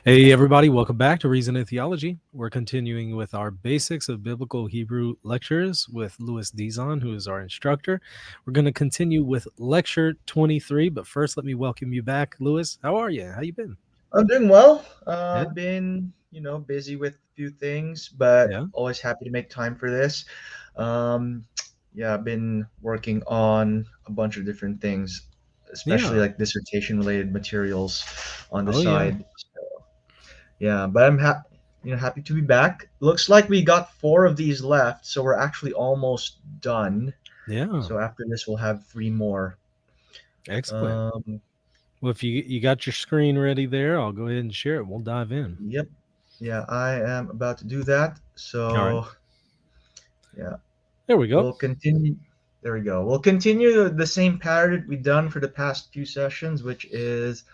Hey, everybody, welcome back to Reason and Theology. We're continuing with our Basics of Biblical Hebrew lectures with Louis Dizon, who is our instructor. We're going to continue with lecture 23, but first, let me welcome you back, Louis. How are you? How you been? I'm doing well. Yeah, Been, busy with a few things, but yeah, always happy to make time for this. Um, yeah, I've been working on a bunch of different things, especially yeah. like dissertation related materials on the Oh, yeah. side. Yeah, but happy to be back. Looks like we got four of these left, so we're actually almost done. Yeah. So after this, we'll have three more. Excellent. Um, Well, if you got your screen ready there, I'll go ahead and share it. We'll dive in. yep. Yeah, I am about to do that. All right. So yeah, There we go. we'll continue. There we go. We'll continue the same pattern we've done for the past few sessions, which is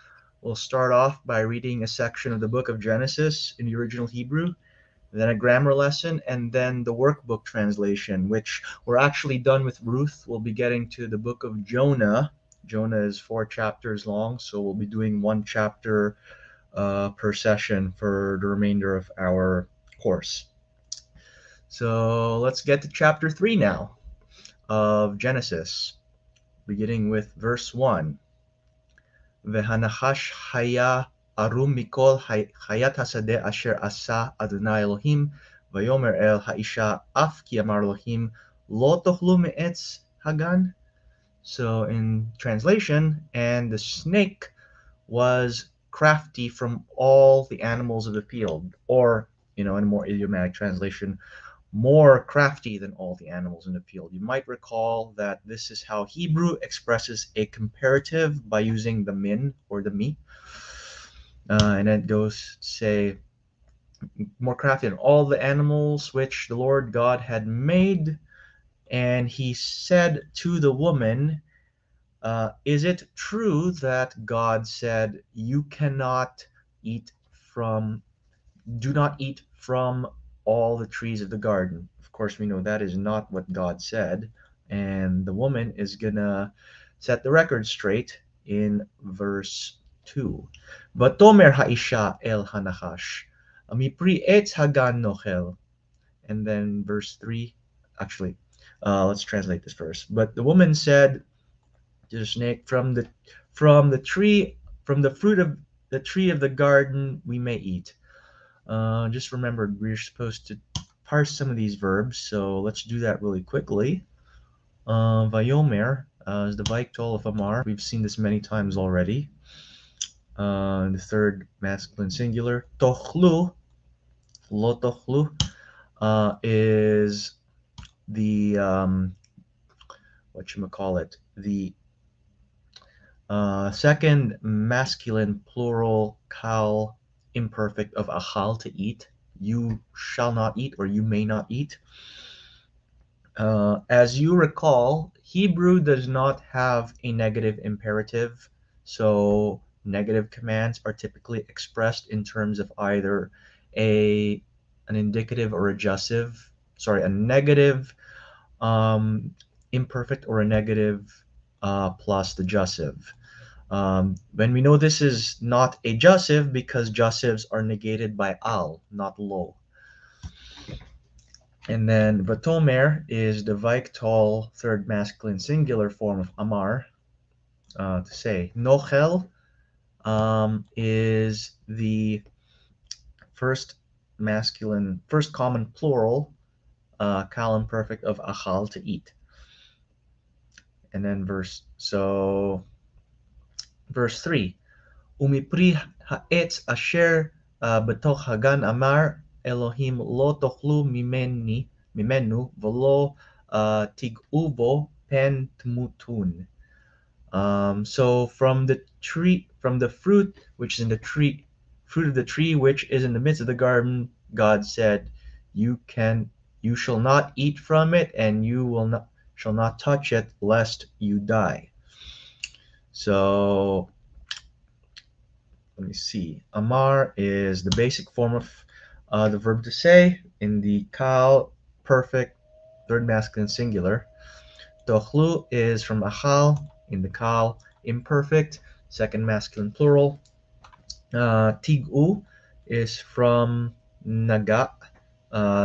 we'll start off by reading a section of the book of Genesis in the original Hebrew, then a grammar lesson, and then the workbook translation, which we're actually done with Ruth. We'll be getting to the book of Jonah. Jonah is 4 chapters long, so we'll be doing one chapter per session for the remainder of our course. So let's get to chapter 3 now of Genesis, beginning with verse 1. Vehanachash haya arum mikol hayat hasadeh asher asa Adonai Elohim, vayomer el haisha af ki amar Elohim lo tochlu me'etz hagan. So in translation, and the snake was crafty from all the animals of the field, or in a more idiomatic translation, more crafty than all the animals in the field. You might recall that this is how Hebrew expresses a comparative by using the min or the mi. And it goes, say, more crafty than all the animals which the Lord God had made. And he said to the woman, is it true that God said, you cannot eat from do not eat from all the trees of the garden? Of course, we know that is not what God said. And the woman is going to set the record straight in verse 2. Vatomer haisha el hanachash, amipri etz hagan nochel. And then verse 3, actually, let's translate this verse. But the woman said to the snake, from the tree, from the fruit of the tree of the garden we may eat. Just remember, we're supposed to parse some of these verbs, so let's do that really quickly. Vayomer is the Vaiktol of Amar. We've seen this many times already. The third masculine singular. Tochlu, lo tochlu, is the, what you call it, the second masculine plural kal imperfect of achal, to eat. You shall not eat, or you may not eat. As you recall, Hebrew does not have a negative imperative, so negative commands are typically expressed in terms of either a an indicative or adjussive, sorry, a negative imperfect or a negative plus the adjussive. When we know this is not a jussive because jussives are negated by al, not lo. And then Vatomer is the Vaiktol third masculine singular form of Amar, to say. Nochel is the first common plural, Kal imperfect of Achal, to eat. And then verse 3. Umipri ha'etz asher betoch hagan amar Elohim lo tochlu mimenu velo tigubo pen tmutun. So from the fruit which is in the tree, fruit of the tree which is in the midst of the garden, God said, "You can, you shall not eat from it, and you will not shall not touch it, lest you die." So let me see. Amar is the basic form of the verb to say in the kal perfect third masculine singular. Tochlu is from achal in the kal imperfect second masculine plural. Tigu is from naga.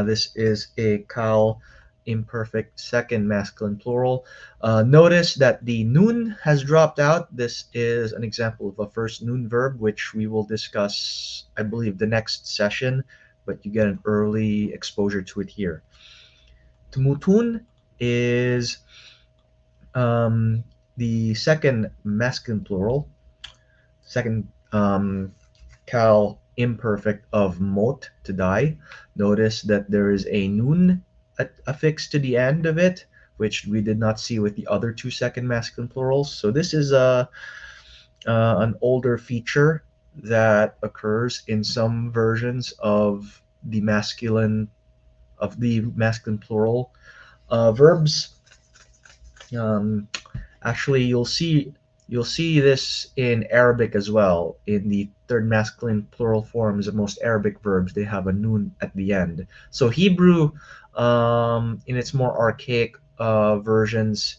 This is a kal imperfect second masculine plural. Notice that the nun has dropped out. This is an example of a first nun verb, which we will discuss, I believe, the next session, but you get an early exposure to it here. Tumutun is um, the second masculine plural, second cal imperfect of mot, to die. Notice that there is a nun affixed to the end of it, which we did not see with the other two second masculine plurals. So this is an older feature that occurs in some versions of the masculine plural verbs. Um, Actually, you'll see this in Arabic as well. In the third masculine plural forms of most Arabic verbs, they have a nun at the end. So Hebrew, in its more archaic versions,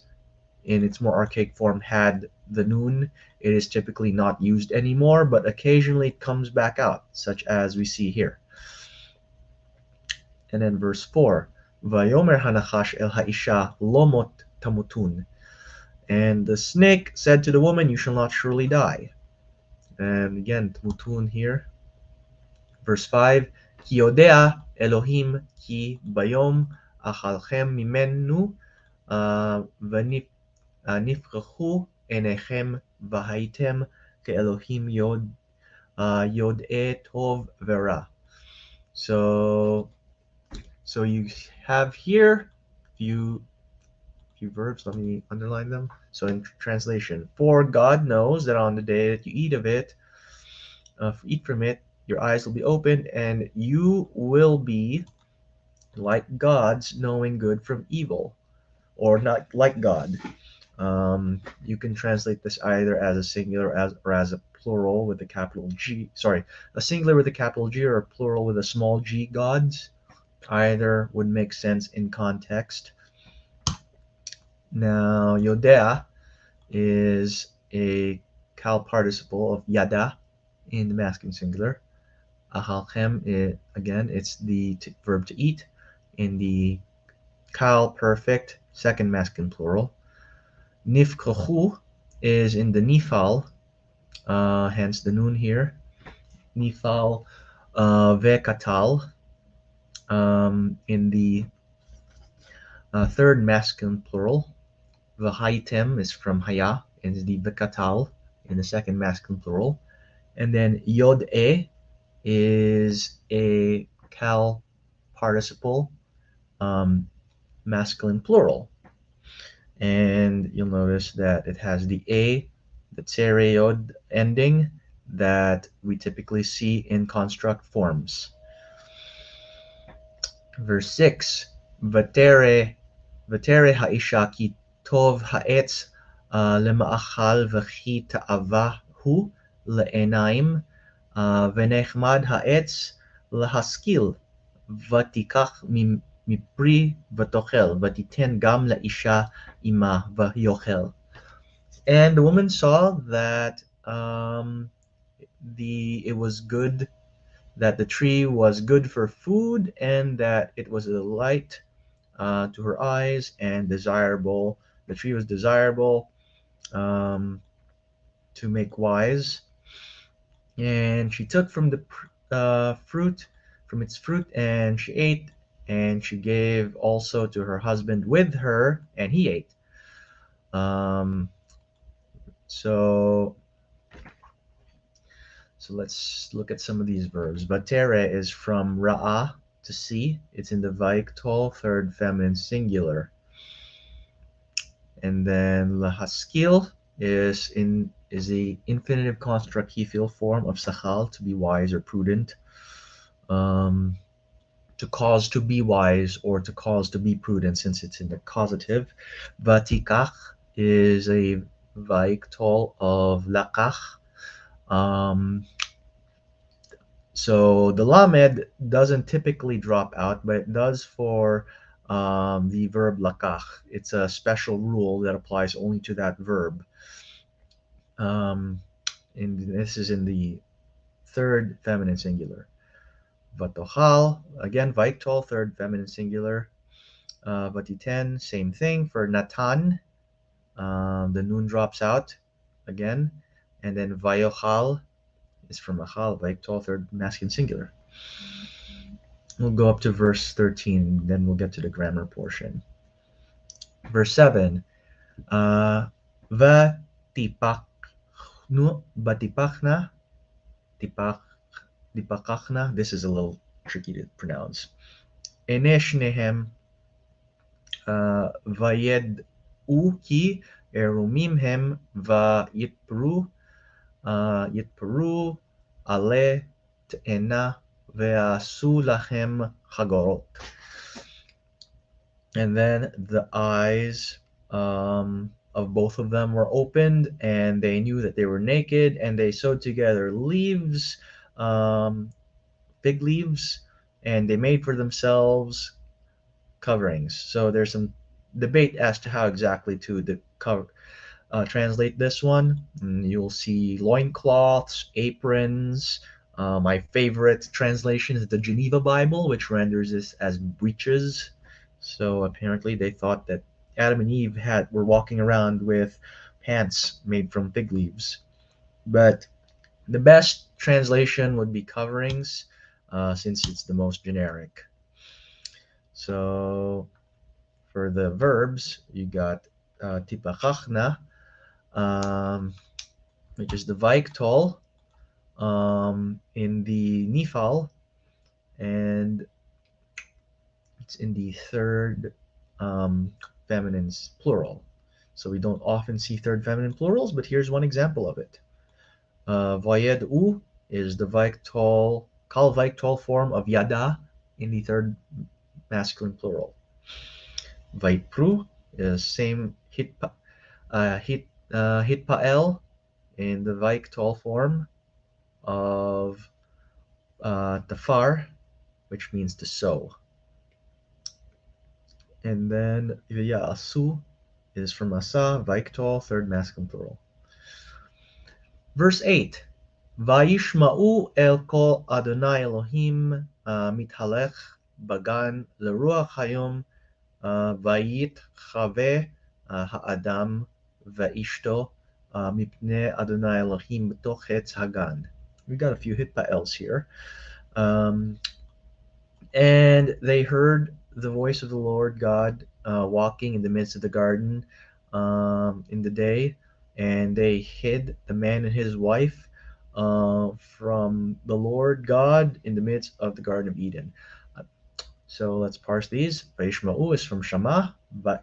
in its more archaic form, had the nun. It is typically not used anymore, but occasionally it comes back out, such as we see here. And then verse 4, Vayomer hanachash el ha'isha lomot tamutun. And the snake said to the woman, "You shall not surely die." And again, Mutun here. Verse 5, Ki yodea Elohim ki bayom achalchem mimenu v'nifrachu enechem v'haitem ke Elohim yod'e tov vera. So, so you have here few verbs. Let me underline them. So in translation, for God knows that on the day that you eat from it, your eyes will be opened, and you will be like gods, knowing good from evil, or not like God. You can translate this either as a singular or as a plural with a capital G. Sorry, a singular with a capital G or a plural with a small g, gods. Either would make sense in context. Now, Yodea is a cal participle of yada in the masculine singular. Ahalchem, again, it's the verb to eat in the cal perfect second masculine plural. Nifkochu is in the nifal, hence the nun here. Nifal vekatal in the third masculine plural. V'haitem is from haya, and is the vekatal in the second masculine plural. And then yod is a cal participle, um, masculine plural. And you'll notice that it has the tsereyod ending that we typically see in construct forms. Verse 6, Vatere, Vatere ha'isha ki tov ha'etz lema'achal v'chi ta'avahu le'enaim v'nechmad ha'etz lahaskil ותיקח מפרי ותאכל, ותיתן גם לאישה עמה ויאכל. And the woman saw that it was good, that the tree was good for food, and that it was a delight to her eyes and desirable. The tree was desirable um, to make wise. And she took from the fruit, from its fruit, and she ate, and she gave also to her husband with her, and he ate. Um, so, so let's look at some of these verbs. Batere is from ra'ah, to see. It's in the Vaiktol, third feminine singular. And then lahaskil is the infinitive construct Hefil form of sachal, to be wise or prudent. Um, to cause to be wise or to cause to be prudent, since it's in the causative. Vatikach is a vaiktol of lakach. Um, so the lamed doesn't typically drop out, but it does for the verb lakach. It's a special rule that applies only to that verb. And this is in the third feminine singular. Vatochal, again, Vaiktol, third feminine singular. Vatiten, same thing for Natan. The noon drops out again. And then Vayochal is from Achal, Vaiktol, third masculine singular. We'll go up to verse 13, then we'll get to the grammar portion. Verse 7. Uh, Vatipaknu, Batipachna, Tipak, Dipakachna. This is a little tricky to pronounce. Eneshnehem Vayed Uki Erumimhem Va Yitpru Ale Te'ena Ve'asu Lachem Chagorot. And then the eyes of both of them were opened, and they knew that they were naked, and they sewed together leaves, um, fig leaves, and they made for themselves coverings. So there's some debate as to how exactly to translate this one. You'll see loincloths, aprons. My favorite translation is the Geneva Bible, which renders this as breeches. So apparently they thought that Adam and Eve were walking around with pants made from fig leaves. But the best translation would be coverings, since it's the most generic. So for the verbs, you got tipachachna, um, which is the Vaiktol in the Nifal, and it's in the third feminine's plural. So we don't often see third feminine plurals, but here's one example of it. Vayed U is the Vaiktol, Kal Vaiktol form of Yada in the third masculine plural. Vaipru is same Hitpael in the Vaiktol form of Tafar, which means to sow. And then Asu is from Asa, Vaiktol, third masculine plural. Verse 8. Vayishma'u el kol Adonai Elohim mithalech bagan leruach hayom vayit chave ha'adam va'ishto mipne Adonai Elohim b'toch etz hagan. We got a few hitpaels here. Um, and they heard the voice of the Lord God walking in the midst of the garden in the day, and they hid the man and his wife from the Lord God in the midst of the Garden of Eden. So let's parse these. Vaishma'u is from Shama,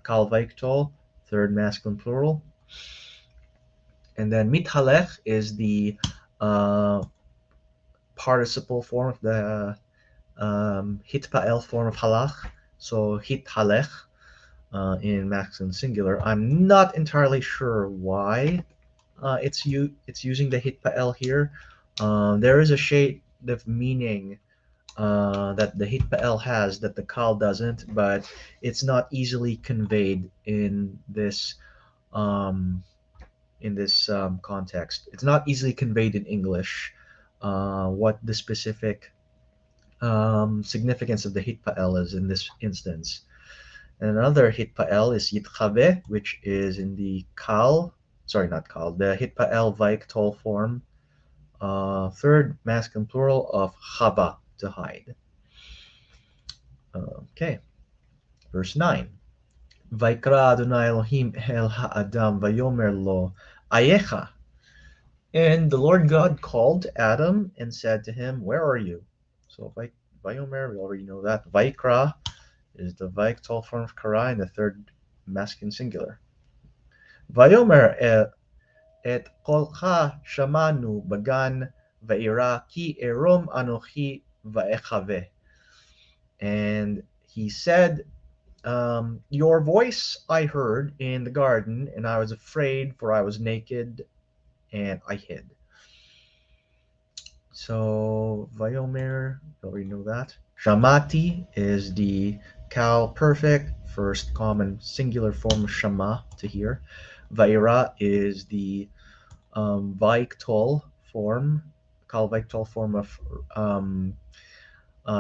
Kal Vaiktol, third masculine plural. And then mithalech is the participle form of the hitpael form of halach. So hithalech in masculine singular. I'm not entirely sure why it's using the hitpael here. There is a shade of meaning that the hitpael has that the kal doesn't, but it's not easily conveyed um, in this context. It's not easily conveyed in English. What the specific significance of the hitpael is in this instance. And another hitpael is yitchave, which is in the kal, sorry, not kal, the hitpael vaiktol form, third masculine plural of chava, to hide. Okay, verse 9. Vaikra Adonai Elohim el ha'adam vayomer lo ayecha. And the Lord God called Adam and said to him, where are you? So vayomer, we already know that. Vaikra is the Vaiktol form of kara in the third masculine singular. Vayomer et kolcha shamanu bagan va'ira ki erom anochi va'echave. And he said, your voice I heard in the garden, and I was afraid, for I was naked, and I hid. So, Vayomer, you already know that. Shamati is the Kal perfect, first common singular form of Shama, to hear. Vaira is the Vaiktol form, Calvictol form of um,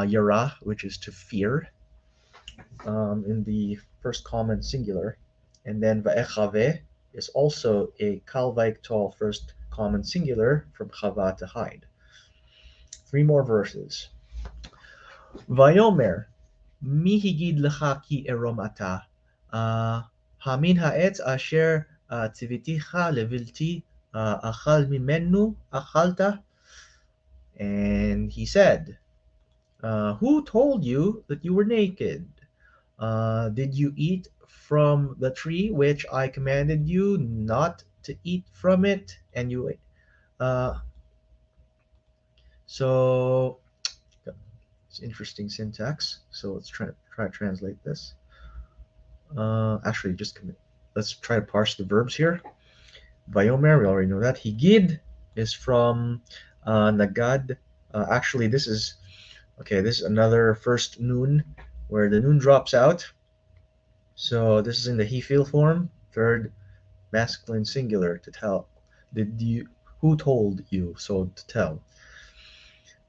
yara, which is to fear, in the first common singular. And then va'echave is also a Calvictol first common singular from chava to hide. Three more verses. Vayomer, mi higid lecha ki erom ata, hamin ha'etz asher tiviticha levilti achal mimenu achalta. And he said, who told you that you were naked? Did you eat from the tree which I commanded you not to eat from it? And you, uh, so it's interesting syntax. So let's try to translate this. Actually, let's try to parse the verbs here. Vayomer, we already know that. Higid is from Nagad. Actually, this is okay. This is another first noon where the noon drops out. So this is in the he feel form. Third masculine singular to tell. Did you? Who told you? So to tell.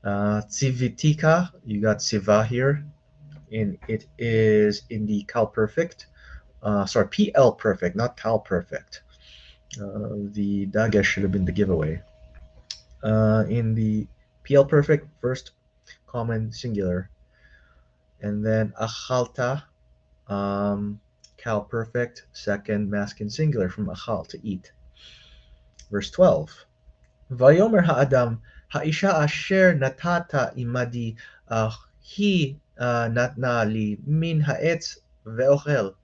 Tsivitika, you got siva here. It is in the cal perfect. Sorry, PL perfect, not cal perfect. The dagesh should have been the giveaway. In the PL perfect, first common singular, and then achalta, cal perfect, second masculine singular from achal to eat. Verse 12. Vayomer ha'adam ha'isha asher natata imadi hi natna li min ha'etz ve'ochel.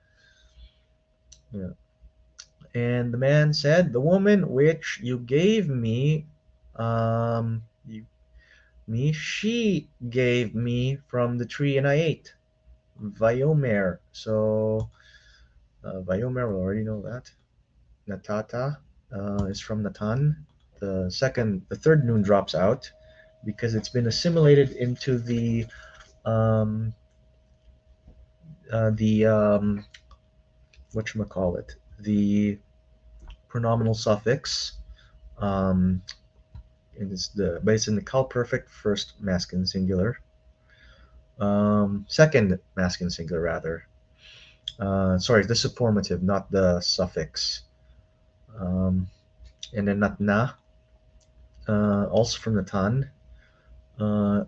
Yeah. And the man said, the woman which you gave me, you, she gave me from the tree and I ate. Vayomer. So, Vayomer, we already know that. Natata is from Natan. The third noon drops out because it's been assimilated into um, the whatchamacallit, the pronominal suffix. Um, and but it's in the cal perfect first masculine singular, second masculine singular rather. Sorry, the suppormative, not the suffix. Um, and then natna, also from the tan.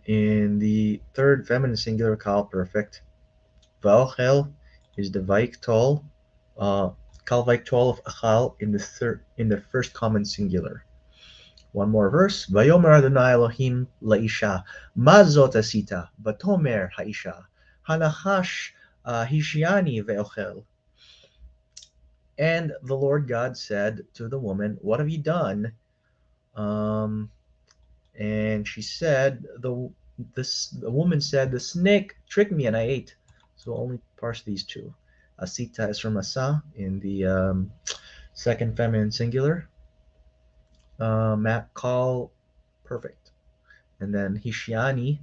In the third feminine singular cal perfect, Valchel is the Vaiktol, uh, Kal Vaiktol of Achal in the first common singular. One more verse. Vayomer Adonai Elohim laisha, ma zot asita, vatomer haisha, hanachash hishiani ve'ochel. And the Lord God said to the woman, what have you done? Um, and she said, the woman said, the snake tricked me and I ate. So only parse these two. Asita is from asa in the second feminine singular. Matt call perfect. And then Hishiani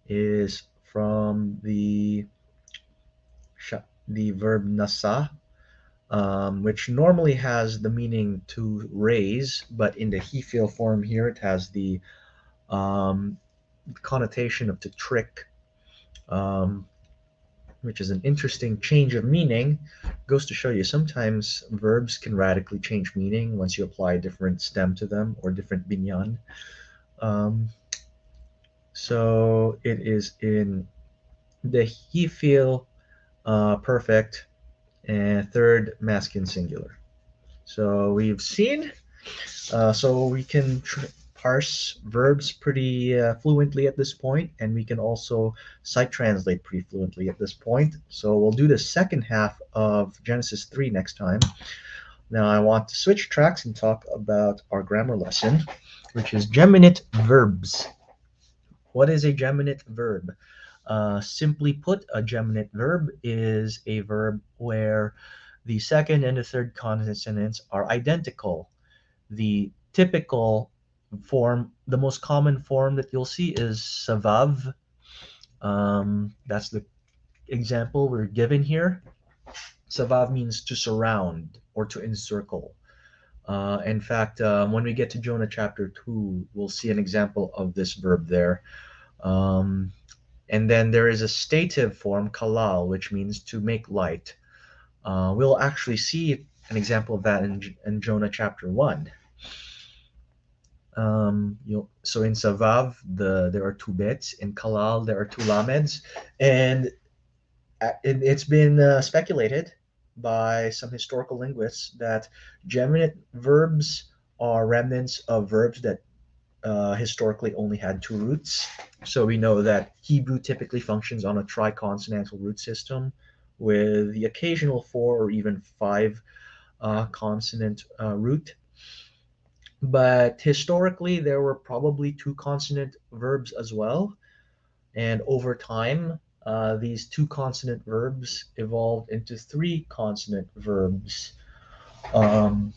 is from the verb nasa, which normally has the meaning to raise, but in the he feel form here, it has the um, connotation of to trick, um, which is an interesting change of meaning. Goes to show you sometimes verbs can radically change meaning once you apply a different stem to them or different binyan. Um, so it is in the he feel perfect and third masculine singular. So we've seen, so we can parse verbs pretty fluently at this point, and we can also sight translate pretty fluently at this point. So we'll do the second half of Genesis 3 next time. Now I want to switch tracks and talk about our grammar lesson, which is geminate verbs. What is a geminate verb? Simply put, a geminate verb is a verb where the second and the third consonants are identical. The typical form, the most common form that you'll see is savav. That's the example we're given here. Savav means to surround or to encircle. In fact, when we get to Jonah chapter 2, we'll see an example of this verb there. Um, and then there is a stative form, kalal, which means to make light. We'll actually see an example of that in Jonah chapter 1. So in Savav, there are two bits. In Kalal, there are two lameds. And it's been speculated by some historical linguists that geminate verbs are remnants of verbs that historically only had two roots. So we know that Hebrew typically functions on a triconsonantal root system with the occasional four or even five consonant root. But historically, there were probably two consonant verbs as well. And over time, these two consonant verbs evolved into three consonant verbs. Um,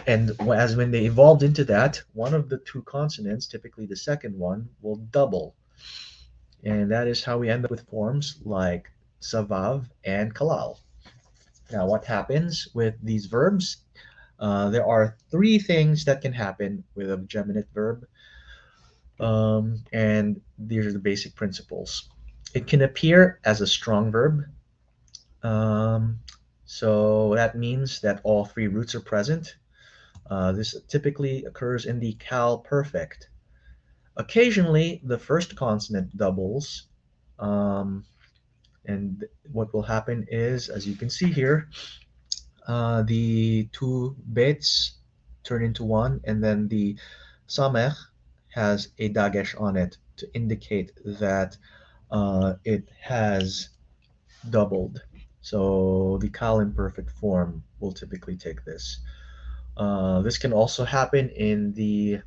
and as when they evolved into that, one of the two consonants, typically the second one, will double. And that is how we end up with forms like savav and kalal. Now, what happens with these verbs? There are three things that can happen with a geminate verb, and these are the basic principles. It can appear as a strong verb, um, so that means that all three roots are present. This typically occurs in the cal perfect. Occasionally, the first consonant doubles, um, and what will happen is, as you can see here, the two bits turn into one, and then the samech has a dagesh on it to indicate that it has doubled. So the kal imperfect form will typically take this. This can also happen in the,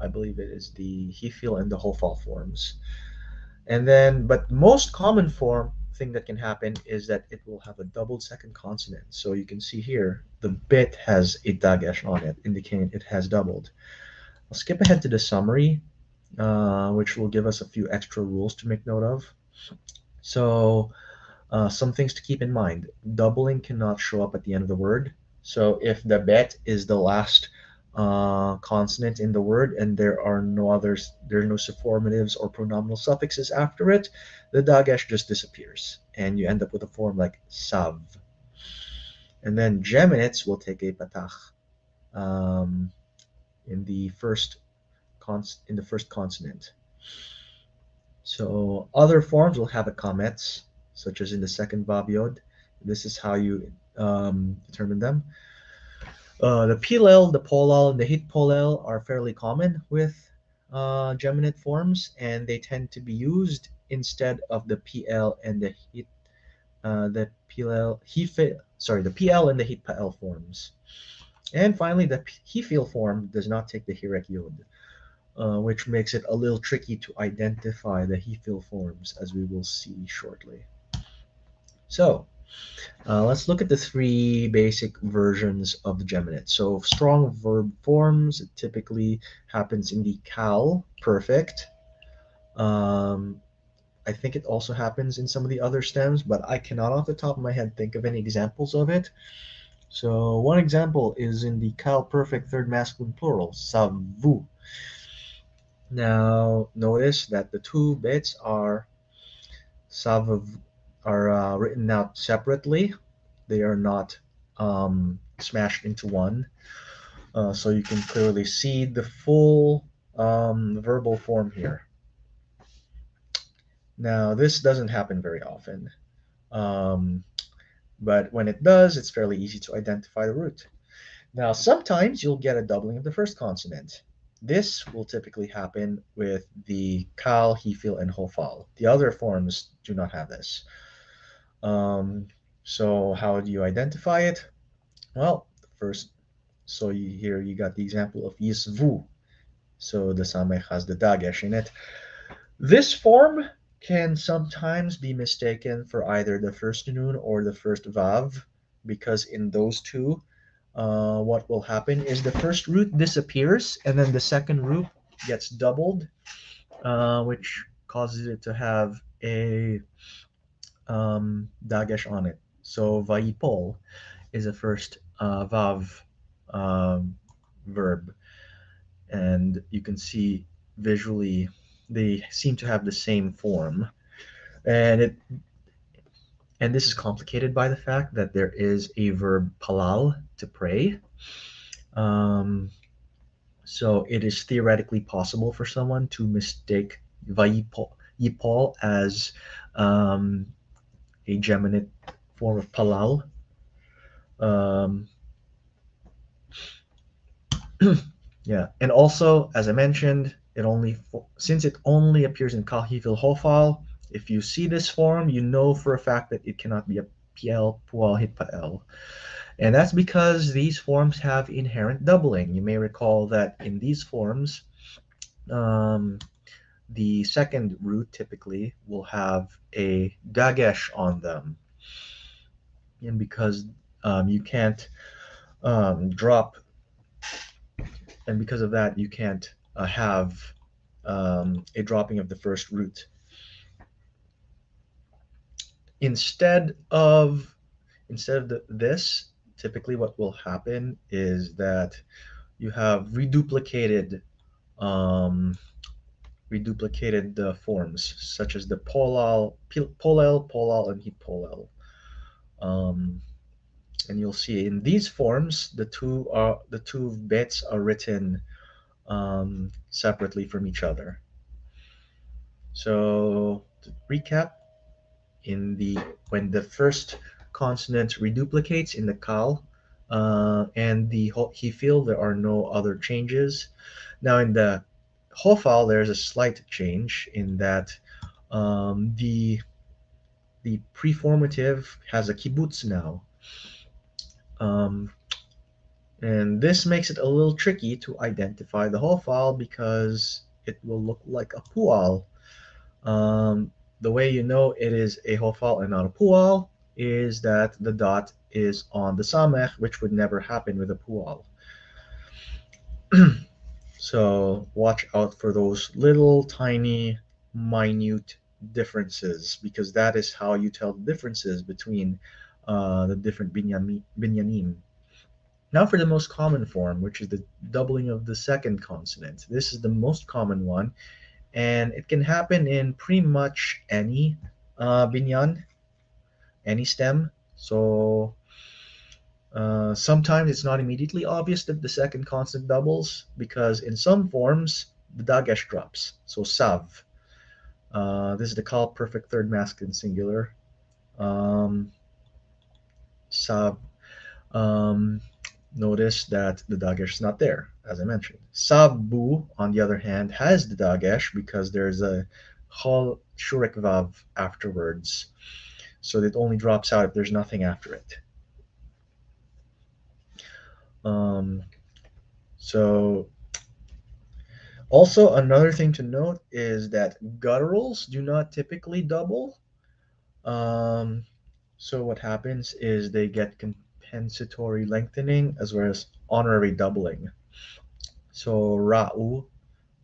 I believe it is the Hefil and the Hofal forms. And then, but most common form thing that can happen is that it will have a doubled second consonant. So you can see here, the bit has a dagesh on it, indicating it has doubled. I'll skip ahead to the summary, which will give us a few extra rules to make note of. So some things to keep in mind. Doubling cannot show up at the end of the word. So if the bet is the last consonant in the word and there are no suffixatives or pronominal suffixes after it, the dagesh just disappears. And you end up with a form like sav. And then geminates will take a patach um, in the first consonant. So other forms will have a kamets, such as in the second vav. This is how you determine them. The pilel, the polal, and the hit polel are fairly common with geminate forms, and they tend to be used instead of the pl and the hit, the plel, the pl and the hit pl forms. And finally, the hefil form does not take the hirek yod, which makes it a little tricky to identify the hefil forms, as we will see shortly. So, let's look at the three basic versions of the geminate. So strong verb forms, it typically happens in the cal perfect. Um, I think it also happens in some of the other stems, but I cannot off the top of my head think of any examples of it. So one example is in the cal perfect third masculine plural, savu. Now notice that the two bits sav are written out separately. They are not smashed into one. So you can clearly see the full verbal form here. Now, this doesn't happen very often, um, but when it does, it's fairly easy to identify the root. Now, sometimes you'll get a doubling of the first consonant. This will typically happen with the kal, hefil, and hofal. The other forms do not have this. Um, so how do you identify it? Well, first, here you got the example of yisvu. So the samech has the dagesh in it. This form can sometimes be mistaken for either the first nun or the first vav, because in those two, what will happen is the first root disappears and then the second root gets doubled, which causes it to have a dagesh on it. So vayipol is the first vav. um, verb, and you can see visually they seem to have the same form, and it and this is complicated by the fact that there is a verb palal to pray. Um, so it is theoretically possible for someone to mistake vayipol as um, a geminate form of palal. Um, yeah, and also as I mentioned, since it only appears in kahifil hofal. If you see this form, you know for a fact that it cannot be a PL pual hit pael. And that's because these forms have inherent doubling. You may recall that in these forms, um, the second root typically will have a dagesh on them. And because you can't drop, and because of that, you can't have a dropping of the first root. Instead of this, typically what will happen is that you have um, reduplicated forms such as the polel, and hipolel. Um, and you'll see in these forms the two bits are written separately from each other. So to recap, in the when the first consonant reduplicates in the kal and the he feel, there are no other changes. Now in the hofal, there's a slight change in that the preformative has a kibbutz now. Um, and this makes it a little tricky to identify the hofal because it will look like a pual. Um, the way you know it is a hofal and not a pual is that the dot is on the samech, which would never happen with a pual. So watch out for those little tiny, minute differences because that is how you tell the differences between the different binyanim. Now for the most common form, which is the doubling of the second consonant. This is the most common one, and it can happen in pretty much any binyan, any stem. So sometimes it's not immediately obvious that the second consonant doubles because in some forms the dagesh drops. So sav. This is the call perfect third masculine singular. Um, sav. Um, Notice that the dagesh is not there, as I mentioned. Sabu, on the other hand, has the dagesh because there's a hol shurek vav afterwards. So it only drops out if there's nothing after it. Um, so Also, another thing to note is that gutturals do not typically double. Um, so what happens is they get compensatory lengthening as well as honorary doubling. So ra'u,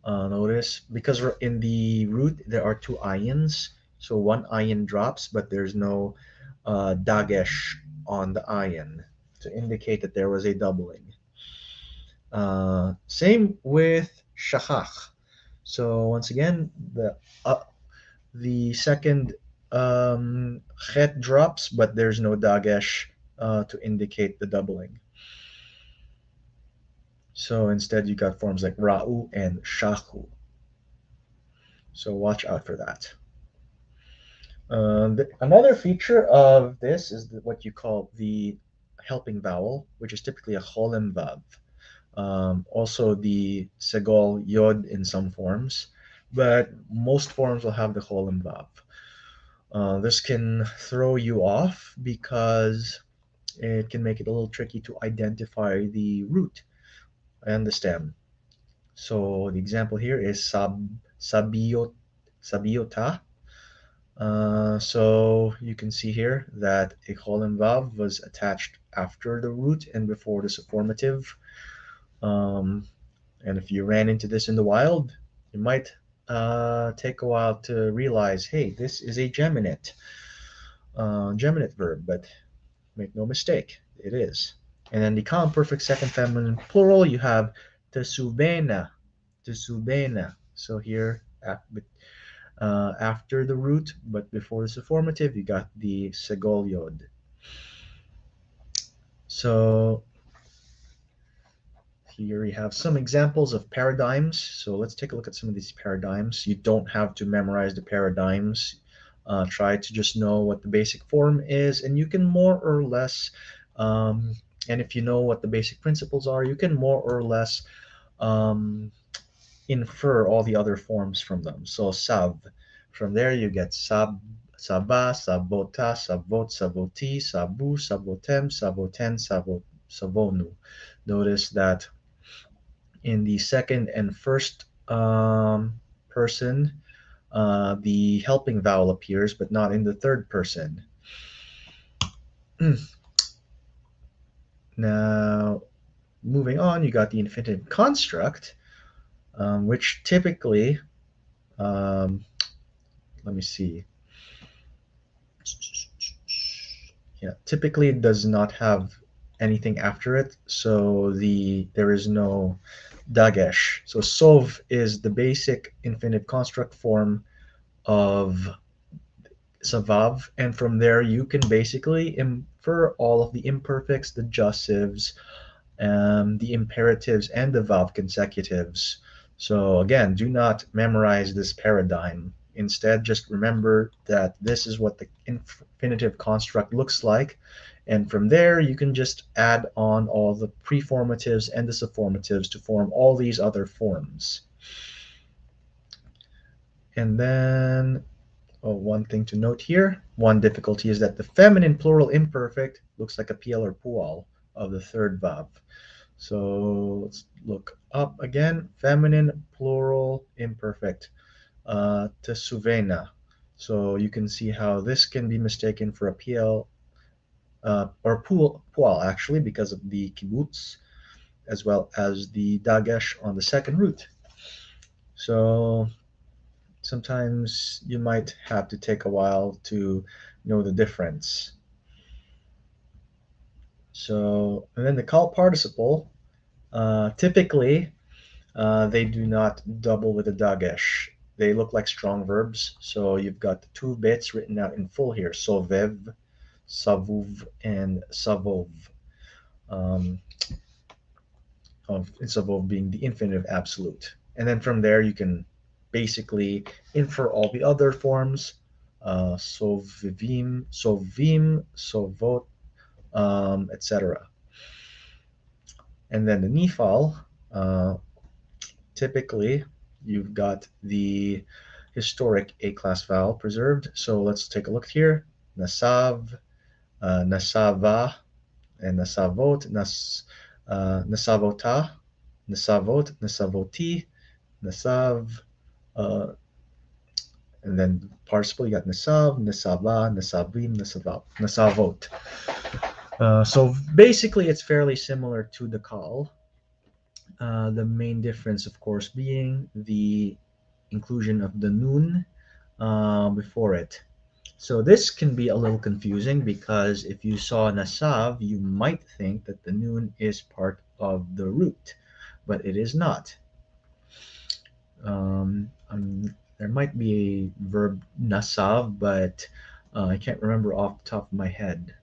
notice because in the root there are two ayins, so one ayin drops, but there's no dagesh on the ayin to indicate that there was a doubling. Same with shachach. So once again, the second chet drops, but there's no dagesh to indicate the doubling. So instead, you got forms like ra'u and shahu. So watch out for that. Another feature of this is what you call the helping vowel, which is typically a cholim vav. Also, the segol yod in some forms, but most forms will have the cholim vav. This can throw you off because it can make it a little tricky to identify the root and the stem. So the example here is sabiot, sabiota. So you can see here that a cholim vav was attached after the root and before the formative. Um, and if you ran into this in the wild, it might take a while to realize, hey, this is a geminate verb, but make no mistake, it is. And then the common perfect second feminine plural, you have tesubena, tesubena. So here, after the root, but before the formative, you got the segolyod. So here we have some examples of paradigms. So let's take a look at some of these paradigms. You don't have to memorize the paradigms. Try to just know what the basic form is, and you can more or less, um, and if you know what the basic principles are, you can more or less um, infer all the other forms from them. So sav, from there you get sab, saba, sabota, sabot, saboti, sabu, sabotem, saboten, savonu. Notice that in the second and first person, the helping vowel appears, but not in the third person. Now, moving on, you got the infinitive construct, which typically, um, let me see, yeah, typically it does not have anything after it, so there is no dagesh. So sov is the basic infinitive construct form of savav, and from there you can basically infer all of the imperfects, the jussives, the imperatives, and the vav consecutives. So again, do not memorize this paradigm. Instead, just remember that this is what the infinitive construct looks like, and from there you can just add on all the preformatives and the subformatives to form all these other forms. And then, oh, one thing to note here, one difficulty is that the feminine plural imperfect looks like a PL or pual of the third vav. So let's look up again. Feminine plural imperfect, tesuvena. So you can see how this can be mistaken for a PL or pual actually because of the kibbutz as well as the dagesh on the second root. So sometimes you might have to take a while to know the difference. So, and then the call participle, typically they do not double with the dagesh. They look like strong verbs. So you've got the two bits written out in full here: sovev, savuv, and savov. Um, of savov being the infinitive absolute. And then from there you can basically infer all the other forms: sovivim, sovim, sovot, etc. And then the nifal, uh, typically you've got the historic A class vowel preserved. So let's take a look here. Nasav, nasava, and nasavot, nasavota, nasavot, nasavoti, nasav, uh, and then participle, you got nasav, nasava, nasavim, nasavot. So basically, it's fairly similar to the call. The main difference, of course, being the inclusion of the noon before it. So this can be a little confusing because if you saw nasav, you might think that the noon is part of the root, but it is not. There might be a verb nasav, but I can't remember off the top of my head.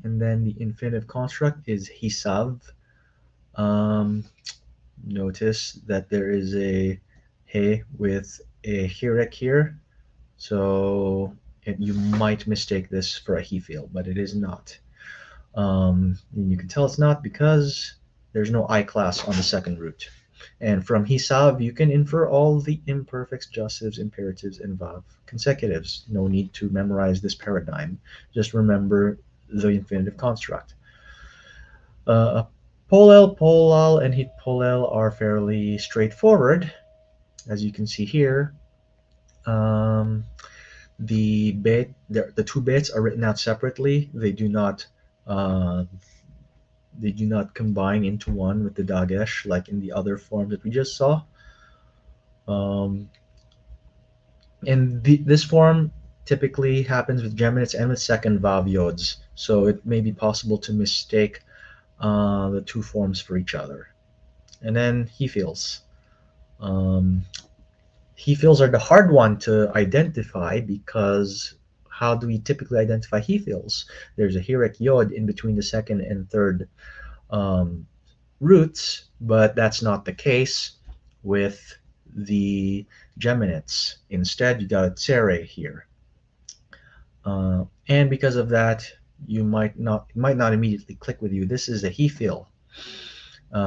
And then the infinitive construct is hisav. Um, Notice that there is a he with a hirek here, so you might mistake this for a he feel, but it is not. And you can tell it's not because there's no I class on the second root. And from hisav, you can infer all the imperfects, jussives, imperatives, and vav consecutives. No need to memorize this paradigm. Just remember the infinitive construct. Polel, polal, and hit polel are fairly straightforward, as you can see here. Um, the two bits are written out separately. Uh, they do not combine into one with the dagesh like in the other form that we just saw. Um, and this form typically happens with geminates and with second vav yods. So it may be possible to mistake the two forms for each other. And then he feels. Um, he feels are the hard one to identify because how do we typically identify he feels? There's a hirek yod in between the second and third um, roots, but that's not the case with the geminates. Instead, you got a tsere here. And because of that, you might not immediately click with you. This is a he feel.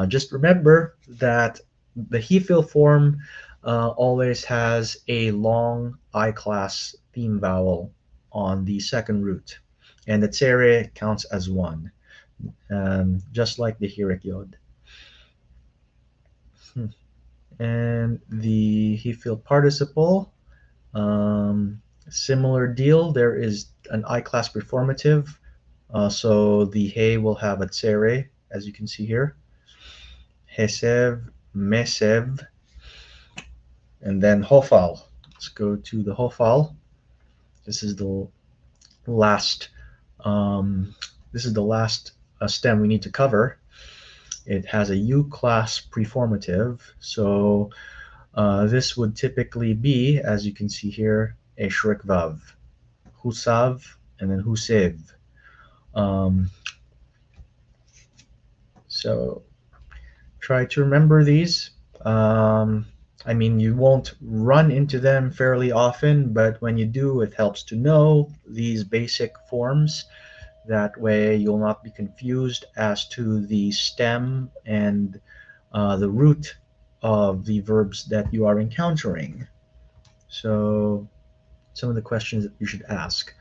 Just remember that the he feel form always has a long I class theme vowel on the second root, and the tsere counts as one, just like the hirek yod. Hmm. And the he feel participle, um, similar deal. There is an I class performative, so the he will have a tsere, as you can see here. Hesev, mesev, and then hofal. Let's go to the hofal. This is the last. Um, this is the last stem we need to cover. It has a U class preformative, so this would typically be, as you can see here, a shrik vav, husav, and then husev. Um, so try to remember these. Um, I mean, you won't run into them fairly often, but when you do, it helps to know these basic forms. That way, you'll not be confused as to the stem and the root of the verbs that you are encountering. So, some of the questions that you should ask.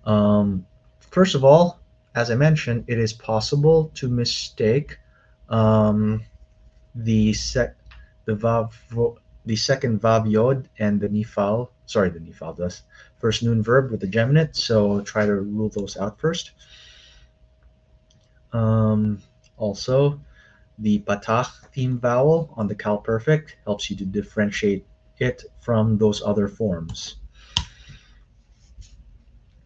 Um, First of all, as I mentioned, it is possible to mistake um, the sec the vav the second vav yod and the nifal. Sorry, the nifal does first noon verb with the geminate. So try to rule those out first. Um, Also, the patach theme vowel on the cal perfect helps you to differentiate it from those other forms.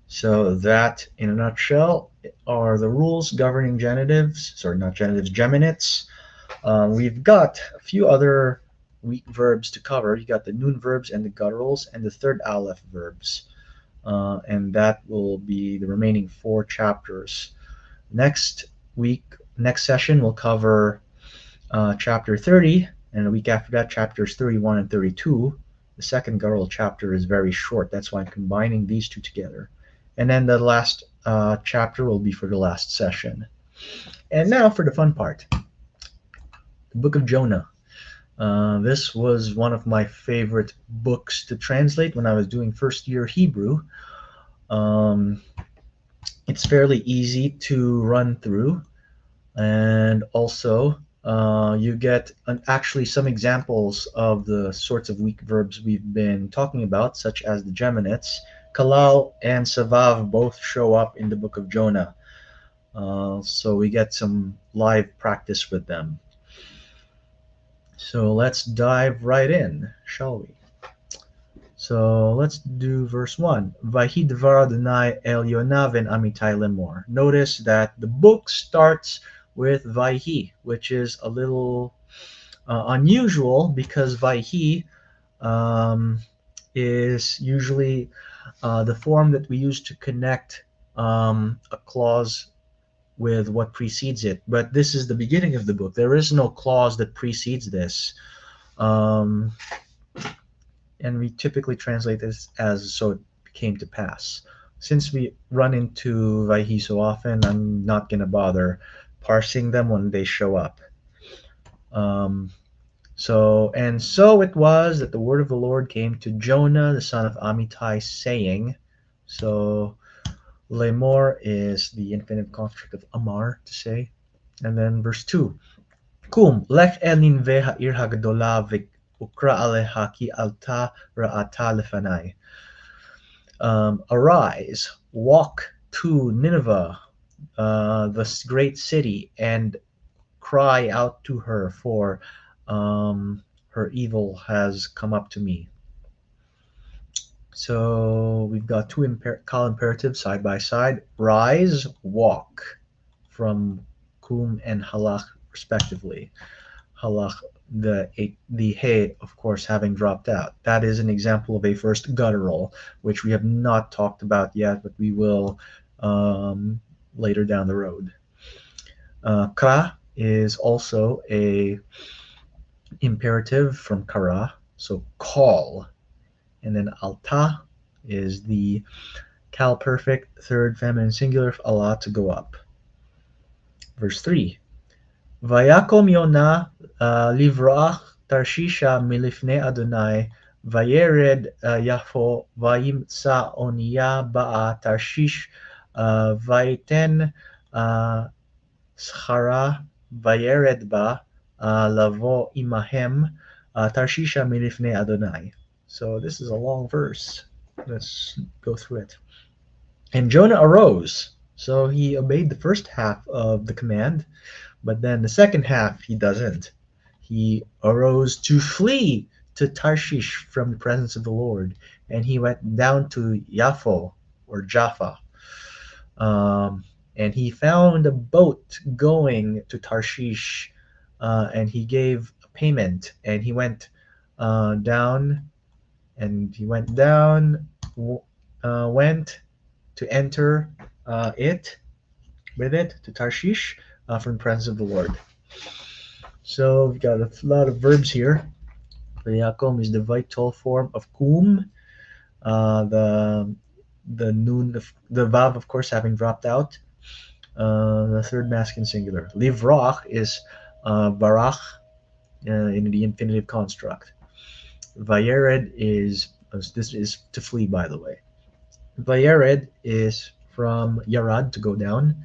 So that, in a nutshell, are the rules governing genitives. Sorry, not genitives, geminates. We've got a few other weak verbs to cover. You got the noon verbs and the gutturals and the third aleph verbs. And that will be the remaining four chapters. Next week, next session, we'll cover chapter 30, and a week after that, chapters 31 and 32. The second guttural chapter is very short. That's why I'm combining these two together. And then the last chapter will be for the last session. And now for the fun part, the Book of Jonah. This was one of my favorite books to translate when I was doing first year Hebrew. Um, it's fairly easy to run through, and also you get actually some examples of the sorts of weak verbs we've been talking about, such as the geminates. Kalal and Savav both show up in the book of Jonah, so we get some live practice with them. So let's dive right in, shall we? So let's do verse 1. Vahi dvar Adonai el Yonav and Amitai lemor. Notice that the book starts with Vahi, which is a little unusual because Vahi um, is usually the form that we use to connect a clause with what precedes it. But this is the beginning of the book. There is no clause that precedes this. Um, and we typically translate this as so it came to pass. Since we run into Vaihi so often, I'm not going to bother parsing them when they show up. Um, so it was that the word of the Lord came to Jonah, the son of Amittai, saying, so lemor is the infinitive construct of amar, to say. And then verse 2, Kum, lech el ninve ha'ir hagdola ukra aleha ki alta ra'ata lefanai. Arise, walk to Nineveh, the great city, and cry out to her, for her evil has come up to me. So we've got two call imperatives side by side. Rise, walk, from kum, and halach, respectively. Halach, the he, of course, having dropped out. That is an example of a first guttural, which we have not talked about yet, but we will um, later down the road. Kra is also a imperative from kara, so call. And then alta is the cal perfect third feminine singular of Allah, to go up. Verse 3. Vayakom Yonah livrach Tarshisha milifne Adonai vayered Yafo vayimtsa onia ba'a Tarshish vaiten uh, schara vayered ba lavo imahem Tarshisha milifne Adonai. So this is a long verse. Let's go through it. And Jonah arose. So he obeyed the first half of the command, but then the second half he doesn't. He arose to flee to Tarshish from the presence of the Lord, and he went down to Yaffo or Jaffa. Um, and he found a boat going to Tarshish, and he gave a payment, and he went down, and he went down, went to enter it with it to Tarshish from the presence of the Lord. So we've got a lot of verbs here. Yakom is the vital form of kum. The noon, the vav, of course, having dropped out. The third masculine singular. Livrach is barach in the infinitive construct. Vayered is this is to flee, by the way. Vayered is from yarad, to go down.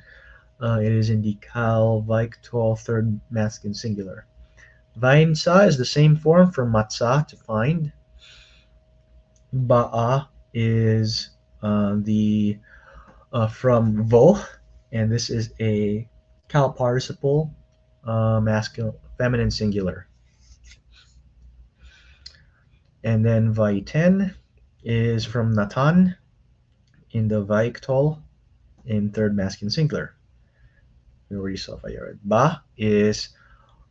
It is in the kal victol third masculine singular. Vaimsa is the same form from matzah, to find. Ba'a is the from vo, and this is a kal participle, masculine, feminine singular. And then vaiten is from natan in the vaiktol in third masculine singular. We already saw vayered. Ba is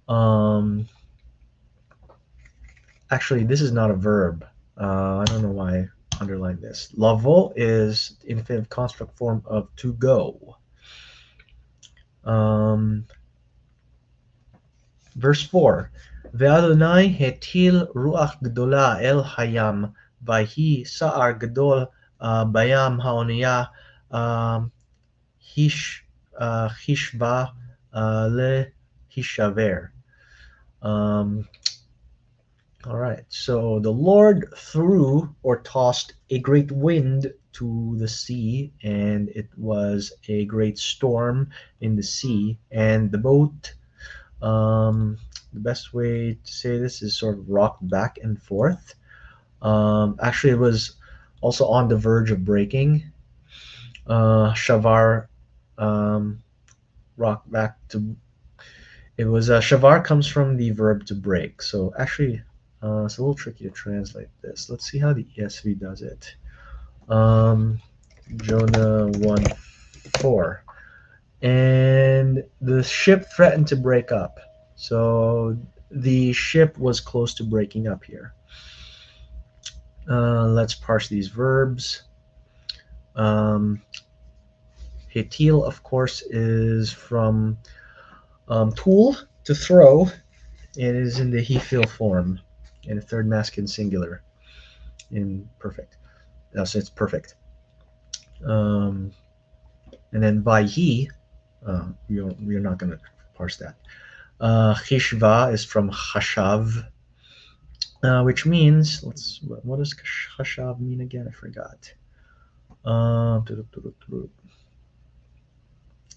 um, actually, this is not a verb. I don't know why I underlined this. Lavo is the infinitive construct form of to go. Um, verse 4. Ve'adonai hetil ruach gdola el hayam vayhi sa'ar gdol bayam ha'oniya um, hish hishva le hishaver. Um, All right. So the Lord threw or tossed a great wind to the sea, and it was a great storm in the sea. And the boat, the best way to say this is sort of rocked back and forth. Actually, it was also on the verge of breaking. Shavar, um, rocked back to. It was shavar comes from the verb to break. So actually, it's a little tricky to translate this. Let's see how the ESV does it. Um, Jonah 1:4. And the ship threatened to break up. So the ship was close to breaking up here. Let's parse these verbs. Um, Hetil, of course, is from tool, to throw. It is in the he feel form in a third masculine singular in perfect. So it's perfect. Um, and then by he, we're not going to parse that. Chishva is from chashav, which means, what does chashav mean again? I forgot.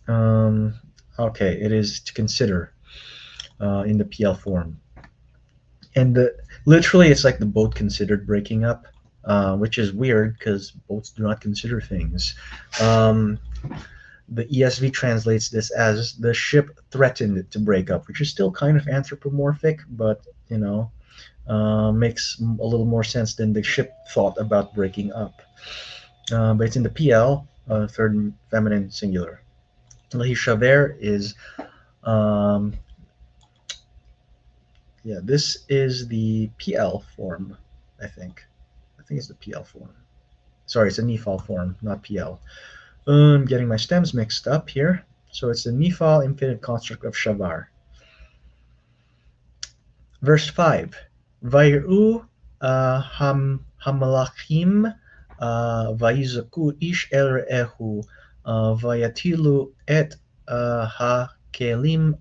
Um, okay, it is to consider in the PL form. And literally, it's like the boat considered breaking up, which is weird because boats do not consider things. The ESV translates this as the ship threatened to break up, which is still kind of anthropomorphic, but makes a little more sense than the ship thought about breaking up. But it's in the PL, third feminine singular. Lahishaver is Um, yeah, this is the PL form, I think. I think it's the PL form. Sorry, it's a Nephal form, not PL. I'm getting my stems mixed up here. So it's the Nephal infinitive construct of Shavar. Verse 5. Vayru hamalachim vayizaku ish el re'ehu vayatilu et ha-kelim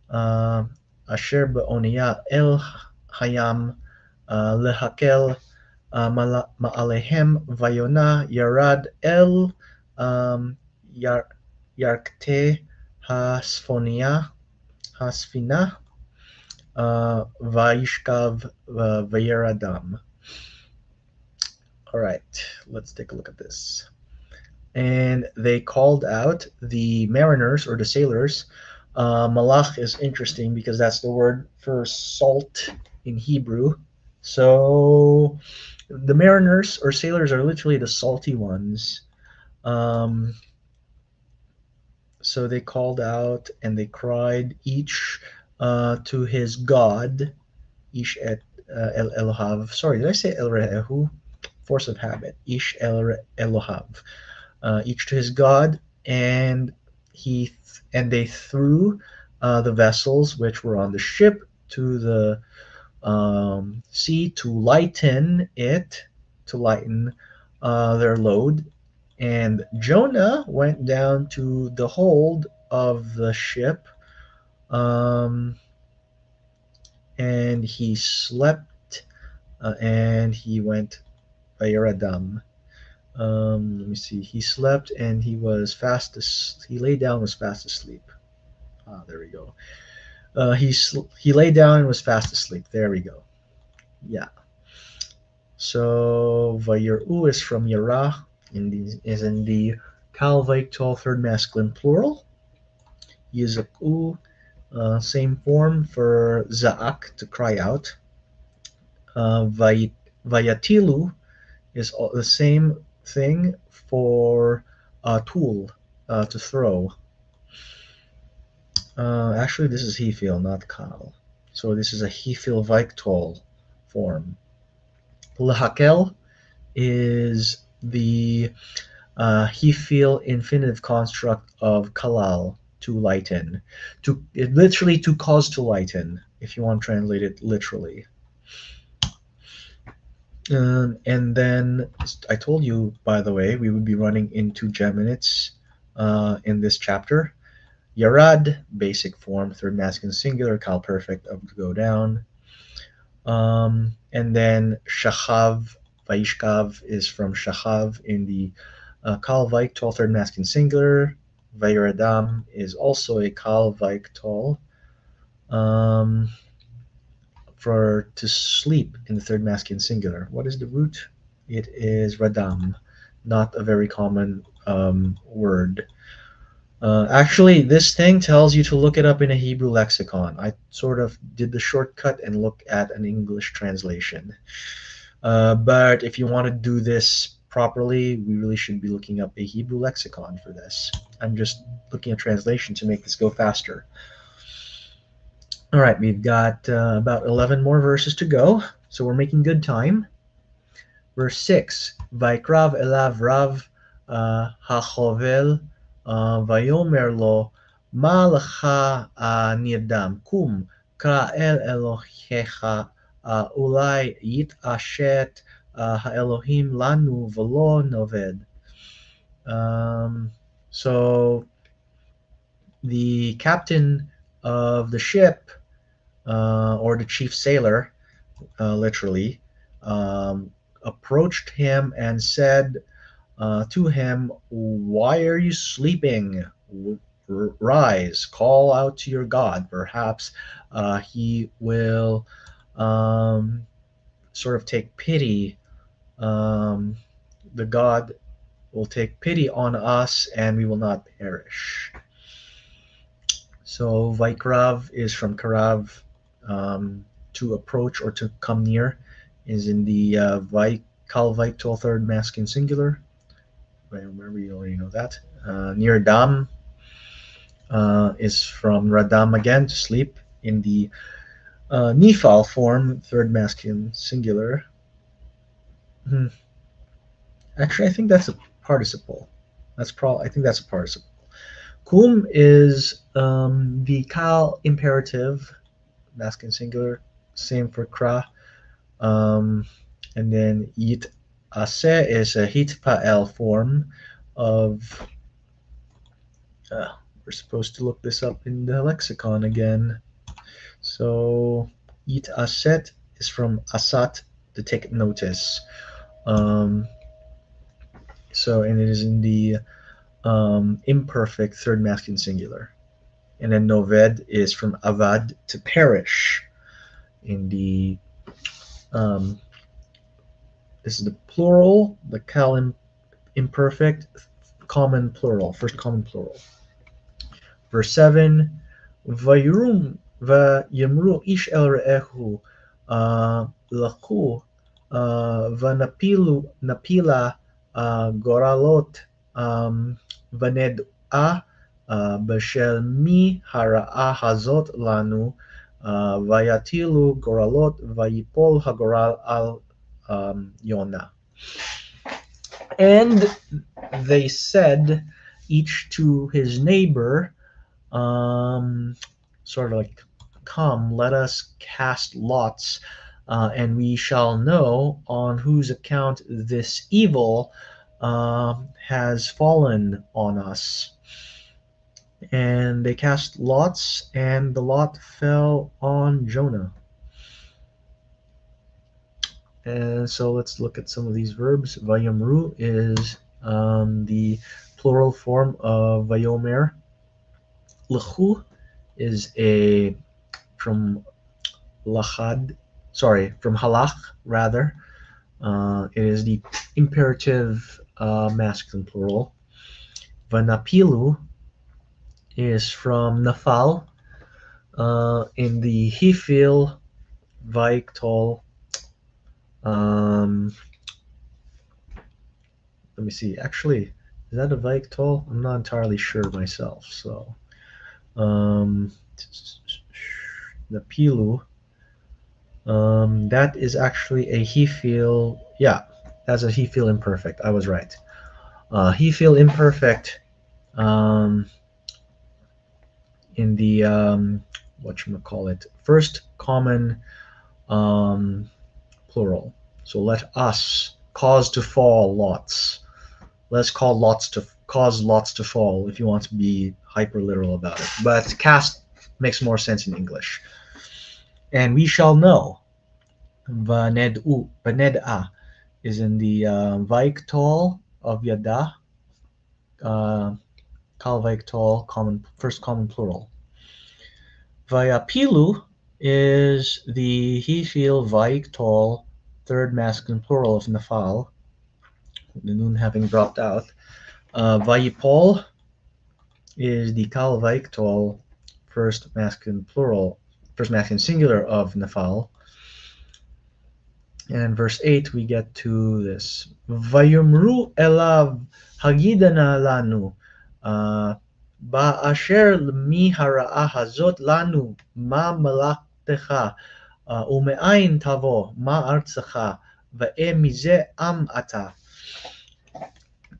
uh, asher be'oniya el hayam lehakel ma'alehem vayona yarad el um, yar, yarkte hasfonia hasfina Vaishkav Vayeradam. All right, let's take a look at this. And they called out the mariners or the sailors. Malach is interesting because that's the word for salt in Hebrew. So the mariners or sailors are literally the salty ones. Um, so they called out and they cried each to his god Ish et El Elohav. Sorry, did I say El Re'ehu? Force of habit. Ish El Elohav. Each to his god, and they threw the vessels which were on the ship to the sea to lighten their load. And Jonah went down to the hold of the ship, um, and he slept and he went Vayeradam. Let me see. He slept and he was fast. He lay down and was fast asleep. Ah, there we go. He lay down and was fast asleep. There we go. Yeah. So Vayeru is from Yara. Is in the Calvictol third masculine plural. Yizaku, same form for Zaak to cry out. Vayatilu is the same thing for tool to throw. Actually, this is Hefil, not Kal. So this is a Hefil Victol form. Lahakel is the Hefil infinitive construct of Kalal, to lighten. Literally to cause to lighten, if you want to translate it literally. And then I told you, by the way, we would be running into geminates in this chapter. Yarad, basic form, third masculine singular, Cal perfect, up to go down. And then Shachav, Vaishkav is from Shachav in the Kal Vaiktol, third masculine singular. Vayeradam is also a Kal Vaiktol. Um, for to sleep in the third masculine singular. What is the root? It is radam, not a very common word. Actually, this thing tells you to look it up in a Hebrew lexicon. I sort of did the shortcut and look at an English translation. But if you want to do this properly, we really should be looking up a Hebrew lexicon for this. I'm just looking at translation to make this go faster. All right, we've got about 11 more verses to go, so we're making good time. Verse 6, Vaikrav elav rav hachovel vayomer lo ma lecha nirdam kum kra el Elohecha ulai yitashet haElohim lanu velo noved. So the captain of the ship, or the chief sailor, literally, um, approached him and said to him, "Why are you sleeping? Rise, call out to your God. Perhaps he will um, sort of take pity. Um, the God will take pity on us and we will not perish." So Vaikrav is from Karav, to approach or to come near, is in the Kalvaitol third masculine singular. I remember, you already know that. Near Dam, is from radam again, to sleep, in the nifal form, third masculine singular. Hmm. Actually, I think that's a participle. I think that's a participle. Kum is the kal imperative, masculine singular. Same for kra. Um, and then yit ase is a hit pa'el form of. Uh, we're supposed to look this up in the lexicon again. So yit aset is from asat, to take notice. Um, and it is in the imperfect third masculine singular. And then noved is from avad, to perish, in the um, this is the plural, the kal imperfect, common plural, first common plural. Verse 7, Vayrum vayamru ish el re'ehu lachu vanapilu napila goralot vaned'a b'shel mi hara'a hazot lanu vayatilu goralot vayipol hagoral al Yona. And they said, each to his neighbor, um, sort of like, come, let us cast lots, and we shall know on whose account this evil has fallen on us. And they cast lots, and the lot fell on Jonah. And so let's look at some of these verbs. Vayamru is the plural form of vayomer. Lechu is a from lachad, sorry, from halach rather. It is the imperative masculine plural. Vanapilu is from nafal, in the hifil vaiktol. Um, Let me see. Actually, is that a vaiktol? I'm not entirely sure myself. So, um, napilu. That is actually a he feel. Yeah, that's a he feel imperfect. I was right. He feel imperfect. Um, in the what you call it, first common um, plural. So let us cause to fall lots. Let's cause lots to fall, if you want to be hyper literal about it. But cast makes more sense in English. And we shall know. Vaned'a is in the Vaiktol of Yada, uh, Kal Vaiktol, common, first common plural. Vayapilu is the he feel Vaiktol, third masculine plural of Nafal, the noon having dropped out. Vayipol is the Kal Vaiktol, first masculine plural, first masculine singular of Nafal. And verse 8, we get to this. Vayumru elav hagidana lanu. Ba'asher mi hara'a hazot lanu ma malaktecha ume'ain tavo ma artsacha va'e mize am ata.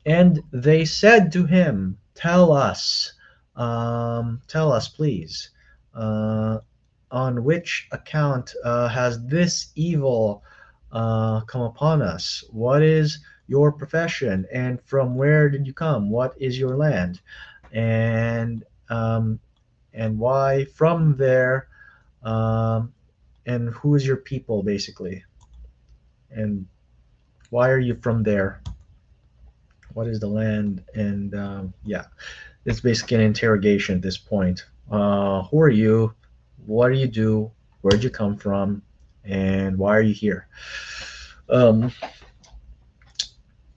And they said to him, tell us, please, uh, on which account has this evil come upon us? What is your profession, and from where did you come? What is your land, and um, why from there, um, and who is your people, basically, and why are you from there? What is the land? And yeah, it's basically an interrogation at this point. Who are you? What do you do? Where'd you come from? And why are you here? Um,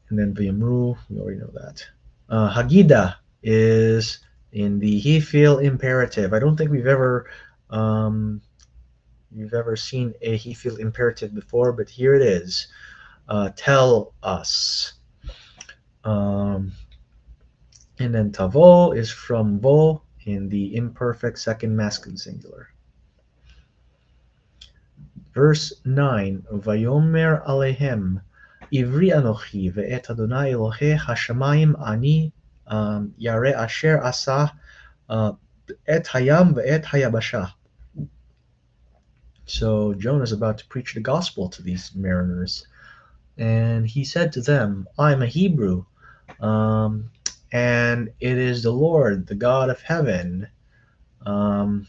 and then Vimru, we already know that. Hagida is in the he feel imperative. I don't think um, we've ever seen a he feel imperative before, but here it is. Tell us. Um, and then tavo is from vo, in the imperfect second masculine singular. Verse 9, Vayomer Alehem, Ivri Anochi, Ve'et Adonai Elohe Hashamayim Ani, Yare Asher Asa, Et Hayam Ve'et Hayabasha. So Jonah is about to preach the gospel to these mariners, and he said to them, I'm a Hebrew, um, and it is the Lord, the God of heaven, um,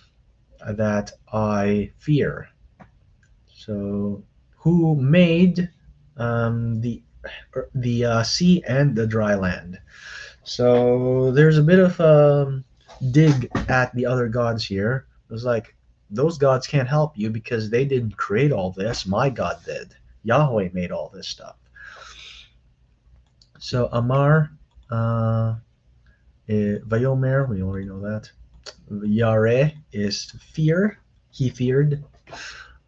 that I fear. So, who made the sea and the dry land? So there's a bit of dig at the other gods here. It was like those gods can't help you because they didn't create all this. My God did. Yahweh made all this stuff. So Amar, uh, Vayomer, we already know that. Yare is fear. He feared.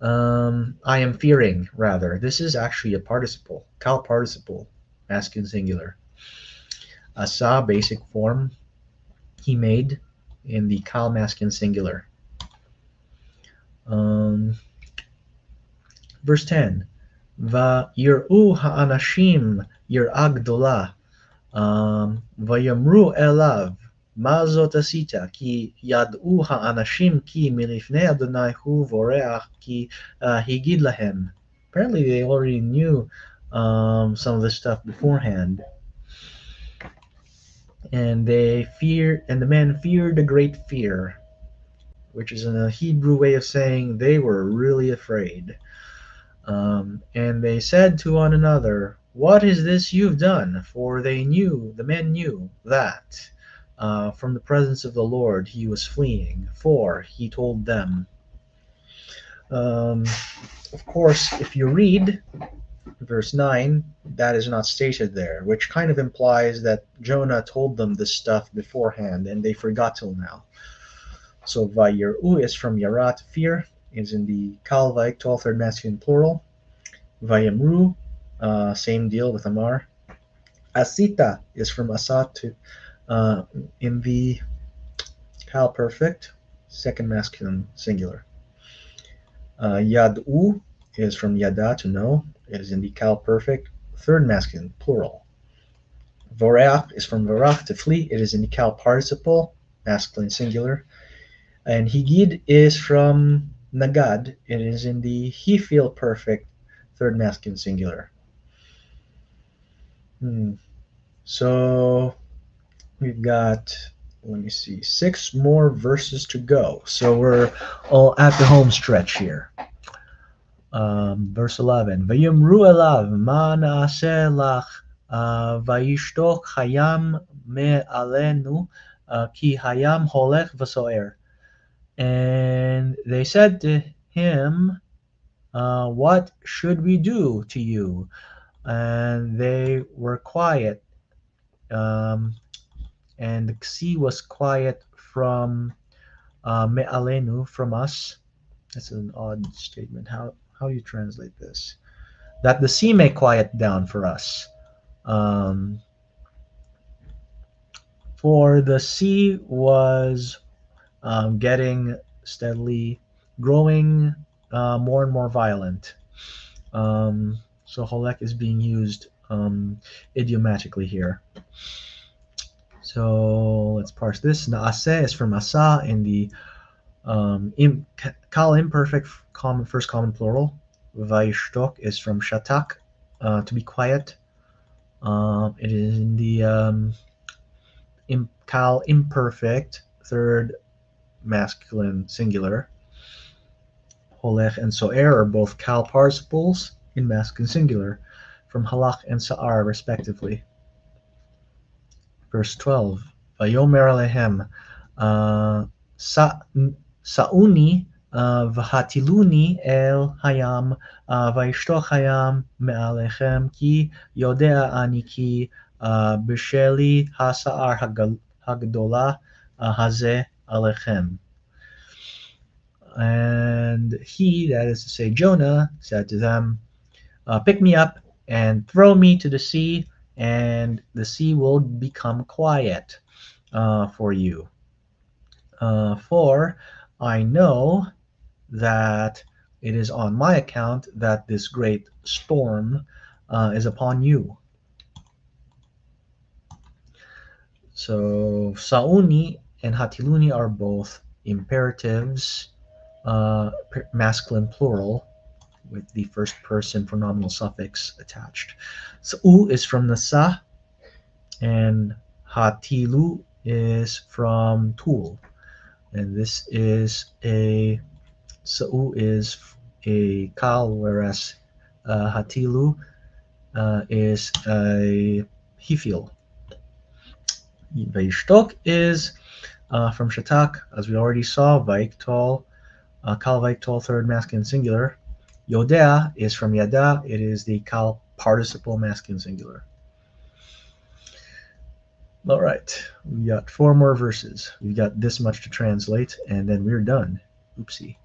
I am fearing, rather. This is actually a participle, cal participle, masculine singular. Asa, basic form, he made in the cal masculine singular. Um, verse 10. Va yir'u ha'anashim yir'a gdola, vayamru elav, מה זאת עשית? כי ידעו האנשים כי מלפני אדוני הוא בורח כי הגיד להם. Apparently they already knew some of this stuff beforehand. And the men feared a great fear, which is a Hebrew way of saying they were really afraid. And they said to one another, what is this you've done? For the men knew that from the presence of the Lord he was fleeing, for he told them. Of course, if you read verse 9, that is not stated there, which kind of implies that Jonah told them this stuff beforehand and they forgot till now. So Vayir'u is from Yarat, fear, is in the Kalvite 12th third masculine plural. Vayamru, same deal with Amar. Asita is from Asat in the Kal perfect, second masculine singular. Yad'u is from Yada, to know. It is in the Kal perfect, third masculine plural. Vorach is from Varach, to flee. It is in the Kal participle, masculine singular. And Higid is from Nagad. It is in the he feel perfect, third masculine singular. So we've got, let me see, 6 more verses to go. So we're all at the home stretch here. Verse 11. Vayimru elav ma naaseh lach vayishtok hayam me'alenu ki hayam holech v'soer. And they said to him, what should we do to you? And they were quiet. And the sea was quiet from me'alenu, from us. That's an odd statement. How do you translate this? That the sea may quiet down for us. For the sea was getting steadily growing more and more violent. So holek is being used idiomatically here. So let's parse this. Naaseh is from asa in the kal imperfect first common plural. Vayishtok is from shatak, to be quiet. It is in the kal imperfect third masculine singular. Holech and so'er are both kal participles in masculine singular, from halach and sa'ar respectively. Verse 12. Vayomer alehem sa'uni v'hatiluni el hayam vayishtoch hayam me'alechem ki yodea ani ki b'sheli hasa'ar hagdola hazeh alechem. And he, that is to say Jonah, said to them, pick me up and throw me to the sea, and the sea will become quiet for you. For I know that it is on my account that this great storm is upon you. So sauni and hatiluni are both imperatives, masculine plural, with the first person pronominal suffix attached. So u is from the sa, and hatilu is from tool. And this is a Sa'u is a kal, whereas hatilu is a hifil. Vaishtok is from shatak, as we already saw, vaiktol, kal vaiktol, third masculine singular. Yodea is from yada, it is the kal participle masculine singular. All right, we got four more verses. We got this much to translate, and then we're done. Oopsie.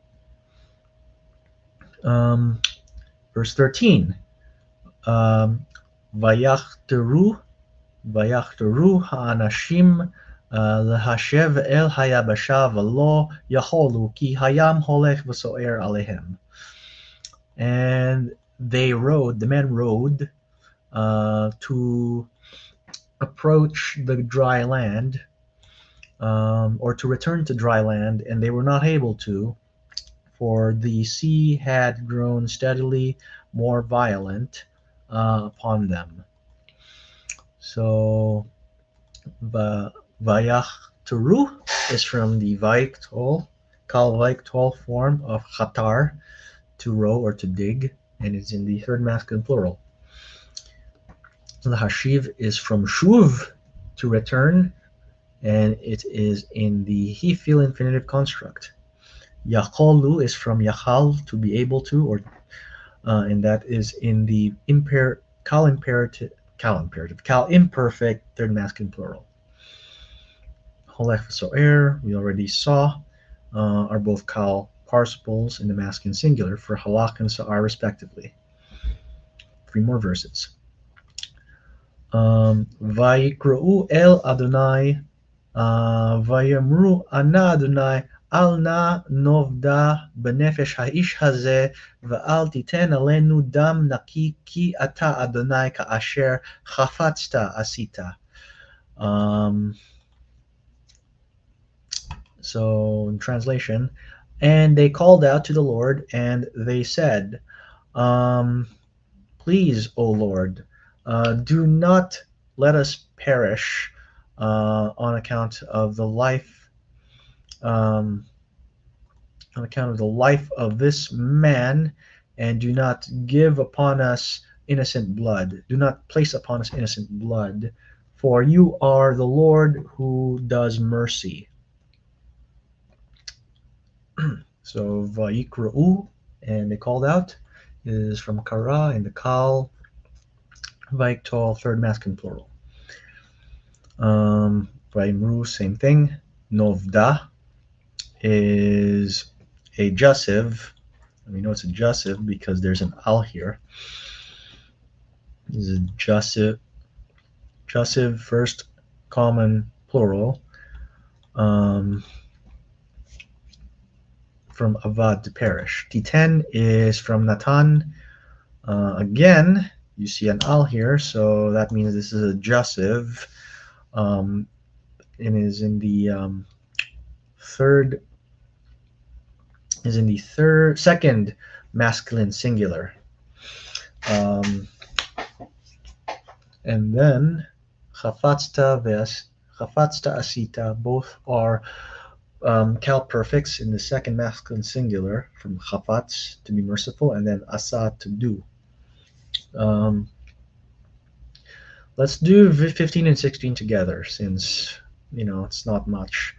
Um, verse 13. Um, Vayachteru, Vayachteru ha'anashim lahashev el hayabasha v'lo yacholu ki hayam holech v'so'er alehem. And the men rowed to approach the dry land, or to return to dry land, and they were not able to, for the sea had grown steadily more violent upon them. So, Vayach Teru is from the Vaiktol, Kal Vaiktol form of Khatar, to row or to dig, and it's in the third masculine plural. The Hashiv is from Shuv, to return, and it is in the Hifil infinitive construct. Yacholu is from Yachal, to be able to, or and that is in the Kal imperfect third masculine plural. Holech v'so'er, we already saw, are both Kal participles in the masculine singular for halach and sa'ar respectively. Three more verses. Vayikru el Adonai, vayamru ana Adonai, al na novda b'nefesh ha'ish hazeh, va'al titen alenu dam naki ki ata Adonai ka'asher chafatzta asita. So, in translation, and they called out to the Lord, and they said, um, please, O Lord, do not let us perish on account of the life, um, on account of the life of this man, and do not give upon us innocent blood. Do not place upon us innocent blood, for you are the Lord who does mercy. So Vaikra'u, and they called out, is from Kara and the Kal, Vaiktol, third masculine plural. Vaimru, same thing. Novda is a jussive. We know it's a jussive because there's an al here. This is a jussive first common plural. From avad, to perish. T10 is from Natan. Again, you see an al here, so that means this is a jussive. And is in the second masculine singular. And then chafatzta asita, both are Cal perfects in the second masculine singular, from chafatz, to be merciful, and then asa, to do. Let's do 15 and 16 together, since it's not much.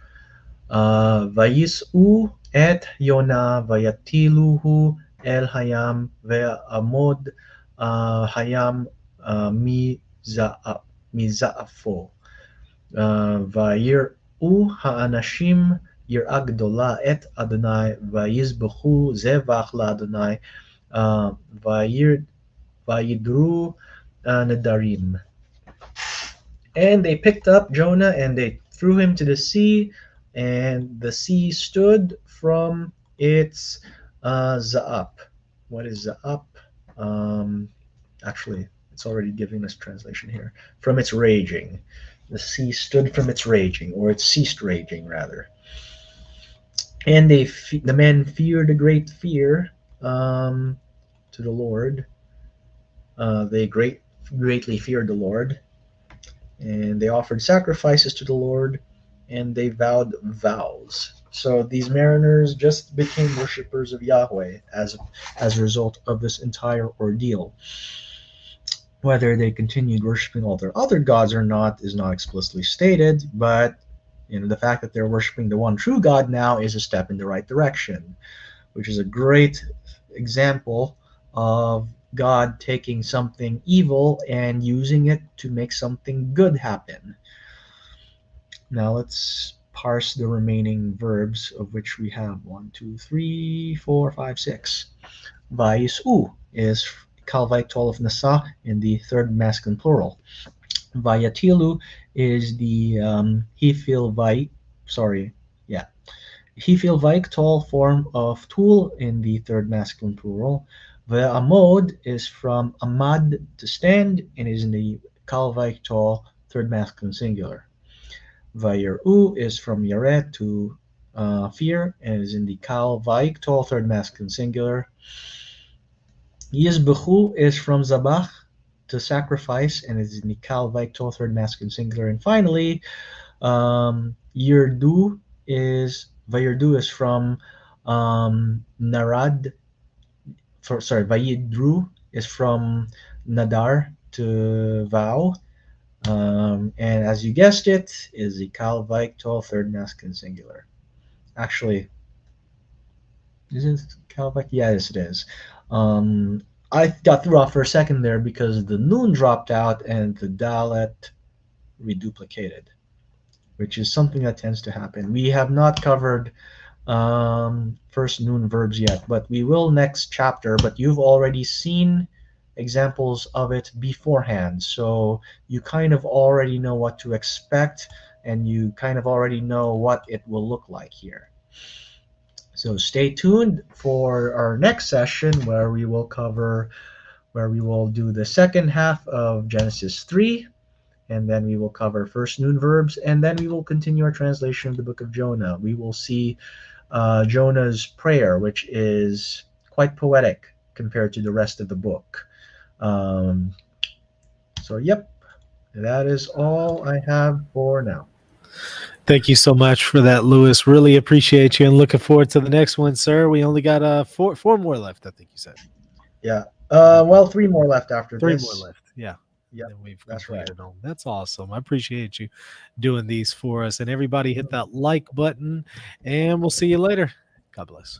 Vayis'u et Yona vayatiluhu el hayam ve'amod hayam miza'afo. Vayir'u ha'anashim יראה גדולה את אדוני ויזבחו זבח לאדוני וידרו nadarim. And they picked up Jonah and they threw him to the sea, And the sea stood from its za'ap. What is za'ap? Um, Actually, it's already giving us translation here. From its raging. The sea stood from its raging, or it ceased raging, rather. And the men feared a great fear to the Lord. They greatly feared the Lord, and they offered sacrifices to the Lord, and they vowed vows. So these mariners just became worshippers of Yahweh as a result of this entire ordeal. Whether they continued worshiping all their other gods or not is not explicitly stated, but the fact that they're worshiping the one true God now is a step in the right direction, which is a great example of God taking something evil and using it to make something good happen. Now let's parse the remaining verbs, of which we have one, two, three, four, five, six. Vais u is Calvite of Nasa in the third masculine plural. Vayatilu is the Hefilvite, sorry, yeah, Hefilvite tall form of tool in the third masculine plural. Ve'amod is from amad to stand and is in the Calvite tall third masculine singular. Vayeru is from yaret to fear and is in the Calvite tall third masculine singular. Yizbechu is from zabach to sacrifice and is in the Calvite tall third masculine singular. And finally, Yirdu Vayirdu is from Narad. Vayidru is from Nadar to vow. And as you guessed it, is the Calvite tall third masculine singular. Actually, is it Calvite? Yeah, yes, it is. Um, I got threw off for a second there because the noon dropped out and the dalet reduplicated, which is something that tends to happen. We have not covered first noon verbs yet, but we will next chapter. But you've already seen examples of it beforehand, so you kind of already know what to expect, and you kind of already know what it will look like here. So stay tuned for our next session where we will do the second half of Genesis 3, and then we will cover first noon verbs, and then we will continue our translation of the book of Jonah. We will see Jonah's prayer, which is quite poetic compared to the rest of the book. Um, so, yep, that is all I have for now. Thank you so much for that, Lewis. Really appreciate you and looking forward to the next one, sir. We only got four more left, I think you said. Yeah. And then Well, three more left after three more this. left. Yeah. And Yep, then we've that's right. completed them. That's awesome. I appreciate you doing these for us. And everybody hit that like button, and we'll see you later. God bless.